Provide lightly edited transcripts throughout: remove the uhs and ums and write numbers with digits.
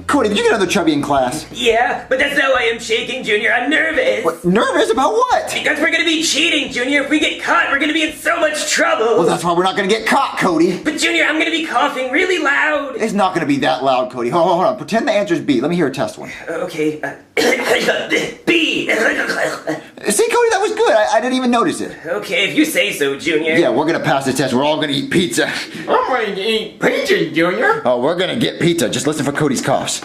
Cody, did you get another chubby in class? Yeah, but that's not why I'm shaking, Junior. I'm nervous. What? Nervous about what? Because we're gonna be cheating, Junior. If we get caught, we're gonna be in so much trouble. Well, that's why we're not gonna get caught, Cody. But Junior, I'm gonna be coughing really loud. It's not gonna be that loud, Cody. Hold on. Pretend the answer's B. Let me hear a test one. Okay. B. See, Cody, that was good. I didn't even notice it. Okay, if you say so, Junior. Yeah, we're gonna pass the test. We're all gonna eat pizza. I'm ready to eat pizza, Junior. Oh, we're gonna get pizza. Just listen for Cody's coughs.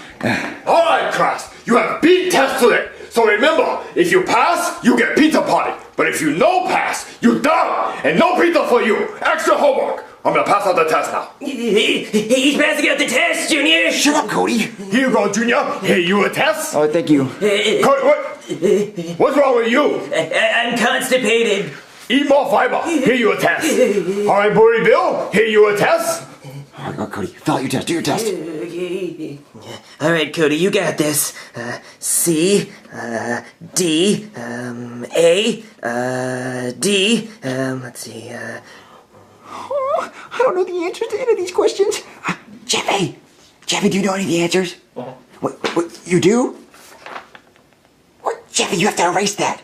All right, class. You have B test today. So remember, if you pass, you get pizza party. But if you no pass, you down. And no pizza for you. Extra homework. I'm gonna pass out the test now. He's passing out the test, Junior. Shut up, Cody. Here you go, Junior. Here, you a test? Oh, thank you. Cody, what's wrong with you? I'm constipated. Eat more fiber. Here you a test. All right, Bory Bill. Here you a test. All right, Cody, fill out your test. Do your test. Okay. All right, Cody, you got this. C, D, A, D. Let's see. Oh, I don't know the answers to any of these questions. Jeffy, do you know any of the answers? What? You do? What? Jeffy, you have to erase that.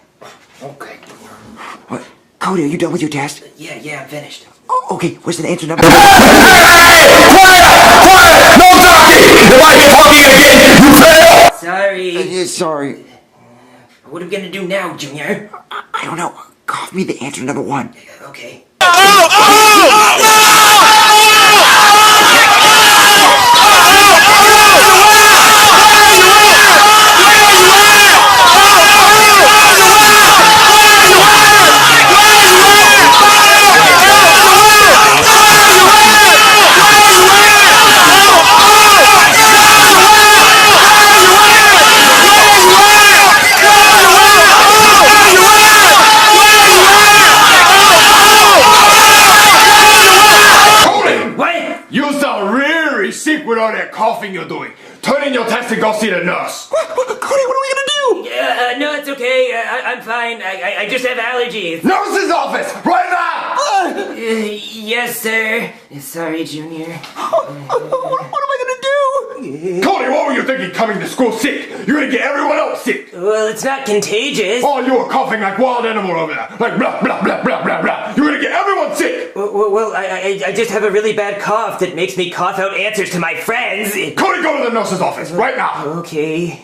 Okay. What? Cody, are you done with your test? Yeah, I'm finished. Oh, okay. What's the answer number? Quiet! No talking! If I get talking again, you fail! Sorry. Sorry. What are we gonna do now, Junior? I don't know. Cough me the answer number one. Okay. You sound really sick with all that coughing you're doing. Turn in your test and go see the nurse. What? Cody, what are we gonna do? No, it's okay. I'm fine. I just have allergies. Nurse's office, right now! Yes, sir. Sorry, Junior. What am I gonna do? Cody, what were you thinking coming to school sick? You're gonna get everyone else sick. Well, it's not contagious. Oh, you were coughing like wild animal over there. Like blah, blah, blah, blah, blah, blah. You're gonna get everyone sick. Well, I just have a really bad cough that makes me cough out answers to my friends. Cody, go to the nurse's office right now. Okay.